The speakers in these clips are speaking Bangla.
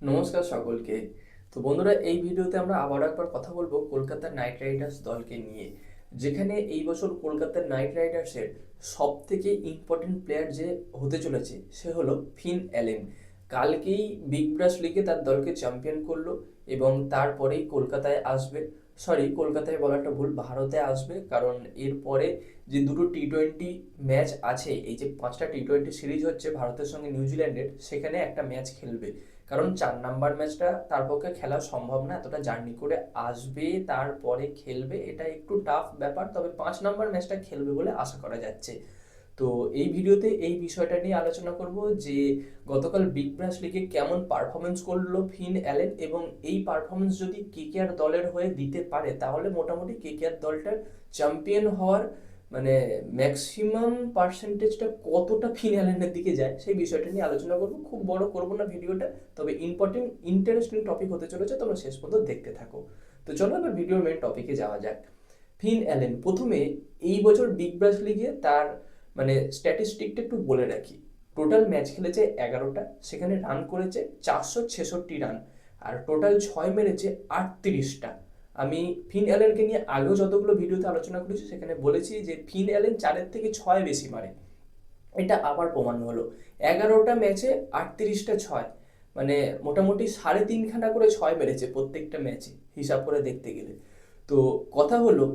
নমস্কার সকলকে। তো বন্ধুরা, এই ভিডিওতে আমরা আবার একবার কথা বলবো কলকাতা নাইট রাইডার্স দলকে নিয়ে, যেখানে এই বছর কলকাতা নাইট রাইডার্সের সব থেকে ইম্পর্টেন্ট প্লেয়ার যে হতে চলেছে সে হলো ফিন অ্যালেন। কালকেই বিগ ব্রাশ লিগে তার দলকে চ্যাম্পিয়ন করলো এবং তারপরেই কলকাতায় আসবে। সরি, কলকাতায় বলাটা ভুল, ভারতে আসবে, কারণ এরপরে যে দুটো টি-20 ম্যাচ আছে, এই যে 5টা টি-20 সিরিজ হচ্ছে ভারতের সঙ্গে নিউজিল্যান্ডের, সেখানে একটা ম্যাচ খেলবে। কারণ 4 নাম্বার ম্যাচটা তার পক্ষে খেলা সম্ভব না, এতটা জার্নি করে আসবে তারপরে খেলবে, এটা একটু টাফ ব্যাপার। তবে 5 নাম্বার ম্যাচটা খেলবে বলে আশা করা যাচ্ছে। তো এই ভিডিওতে এই বিষয়টা নিয়ে আলোচনা করব যে গতকাল বিগ ব্রাশ লিগে কেমন পারফরমেন্স করলো ফিন অ্যালেন, এবং এই পারফরমেন্স যদি কেকেআর দলের হয়ে দিতে পারে তাহলে মোটামুটি কেকেআর দলটার চ্যাম্পিয়ন হওয়ার মানে ম্যাক্সিমাম পার্সেন্টেজটা কতটা ফিন অ্যালেনের দিকে যায় সেই বিষয়টা নিয়ে আলোচনা করবো। খুব বড় করবো না ভিডিওটা, তবে ইম্পর্টেন্ট ইন্টারেস্টিং টপিক হতে চলেছে, তোমরা শেষ পর্যন্ত দেখতে থাকো। তো চলো এবার ভিডিওর মেন টপিকে যাওয়া যাক। ফিন অ্যালেন প্রথমে এই বছর বিগ ব্রাশ লিগে তার স্ট্যাটিস্টিকটা একটু বলে রাখি। টোটাল ম্যাচ খেলেছে 11টা, সেখানে রান করেছে 466 রান, আর টোটাল ছয় মেরেছে 38টা। আমি ফিন অ্যালেনকে নিয়ে আগেও যতগুলো ভিডিওতে আলোচনা করেছি সেখানে বলেছি যে ফিন অ্যালেন 4-এর থেকে 6 বেশি মারে, এটা আবার প্রমাণ হলো। 11টা ম্যাচে 38টা ছয়, মানে মোটামুটি 3.5খানা করে ছয় মেরেছে প্রত্যেকটা ম্যাচে হিসাব করে দেখতে গেলে। তো কথা হলো,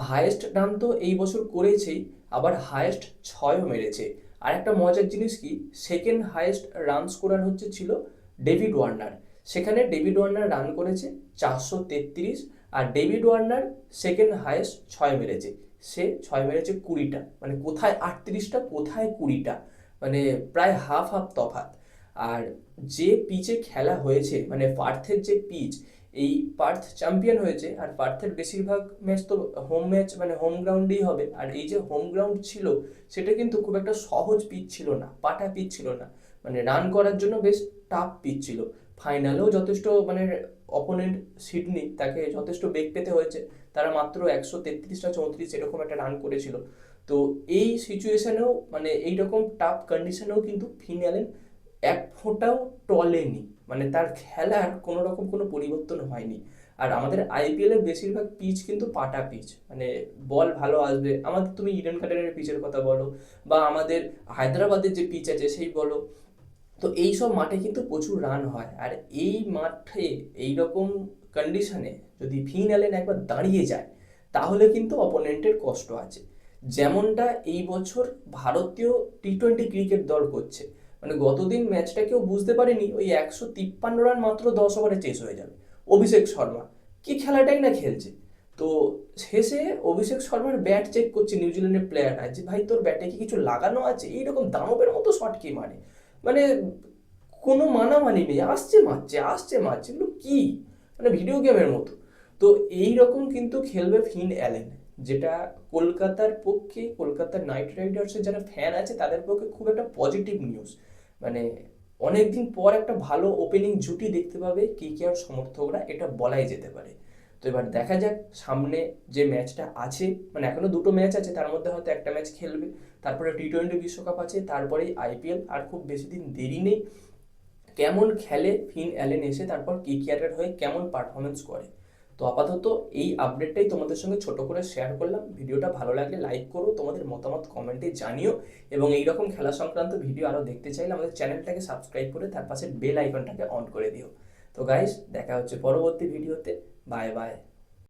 হায়েস্ট রান তো এই বছর করেছেই, আবার হায়েস্ট ছয়ও মেরেছে। আর একটা মজার জিনিস কি, সেকেন্ড হায়েস্ট রান স্কোরার ছিল ডেভিড ওয়ার্নার। সেখানে ডেভিড ওয়ার্নার রান করেছে 433, আর ডেভিড ওয়ার্নার সেকেন্ড হায়েস্ট ছয় মেরেছে, সে ছয় মেরেছে 20টা। মানে কোথায় 38টা, কোথায় 20টা, মানে প্রায় হাফ হাফ তফাৎ। আর যে পিচে খেলা হয়েছে, মানে পার্থের যে পিচ, এই পার্থ চ্যাম্পিয়ন হয়েছে, আর পার্থের বেশিরভাগ ম্যাচ তো হোম ম্যাচ, মানে হোম গ্রাউন্ডেই হবে। আর এই যে হোম গ্রাউন্ড ছিল সেটা কিন্তু খুব একটা সহজ পিচ ছিল না, পাটা পিচ ছিল না, মানে রান করার জন্য বেশ টাফ পিচ ছিল। ফাইনালেও যথেষ্ট অপোনেন্ট সিডনি, তাকে যথেষ্ট বেগ পেতে হয়েছে, তারা মাত্র 133-34 এরকম একটা রান করেছিল। তো এই সিচুয়েশনেও, এইরকম টাফ কন্ডিশনেও কিন্তু ফিন অ্যালেন এক ফোঁটাও টলেনি, মানে তার খেলার কোনো রকম কোনো পরিবর্তন হয়নি। আর আমাদের আইপিএল এর বেশিরভাগ পিচ কিন্তু পাটা পিচ, মানে বল ভালো আসবে। আমাদের তুমি ইডেন গার্ডেনের পিচের কথা বলো, বা আমাদের হায়দ্রাবাদের যে পিচ আছে সেই বলো, তো এই সব মাঠে কিন্তু প্রচুর রান হয়। আর এই মাঠে এইরকম কন্ডিশনে যদি ফিন অ্যালেন একবার দাঁড়িয়ে যায় তাহলে কিন্তু অপোনেন্টের কষ্ট আছে। যেমনটা এই বছর ভারতীয় টি-20 ক্রিকেট দল করছে, মানে গতদিন ম্যাচটা কেউ বুঝতে পারেনি ওই 153 রান মাত্র 10 ওভারে চেস হয়ে যাবে। অভিষেক শর্মা কি খেলাটাই না খেলছে। তো শেষে অভিষেক শর্মার ব্যাট চেক করছে নিউজিল্যান্ডের প্লেয়াররা, যে ভাই তোর ব্যাটে কি কিছু লাগানো আছে, এইরকম দানবের মতো শট কি মারে, মানে কোনো মানামানি নেই, আসছে মারছে আসছে মারছে, এগুলো কি, মানে ভিডিও গেমের মতো। তো এই রকম কিন্তু খেলবে ফিন অ্যালেন, যেটা কলকাতার পক্ষে, কলকাতার নাইট রাইডার্সের যারা ফ্যান আছে তাদের পক্ষে খুব একটা পজিটিভ নিউজ। মানে অনেকদিন পর একটা ভালো ওপেনিং জুটি দেখতে পাবে কেকেআর সমর্থকরা, এটা বলাই যেতে পারে। তো এবার দেখা যাক সামনে যে ম্যাচটা আছে, মানে এখনো দুটো ম্যাচ আছে, তার মধ্যে হয়তো একটা ম্যাচ খেলবে, তারপরে টি-20 বিশ্বকাপ আছে, তারপরেই আইপিএল, আর খুব বেশি দিন দেরি নেই। কেমন খেলে ফিন অ্যালেন এসে, তারপর কেকেআরের হয়ে কেমন পারফরমেন্স করে। তো আপাতত এই আপডেটটাই তোমাদের সঙ্গে ছোট করে শেয়ার করলাম। ভিডিওটা ভালো লাগলে লাইক করো, তোমাদের মতামত কমেন্টে জানিও, এবং এইরকম খেলা সংক্রান্ত ভিডিও আরও দেখতে চাইলে আমাদের চ্যানেলটাকে সাবস্ক্রাইব করে তার পাশে বেল আইকনটাকে অন করে দিও। তো গাইস, দেখা হচ্ছে পরবর্তী ভিডিওতে। Bye bye.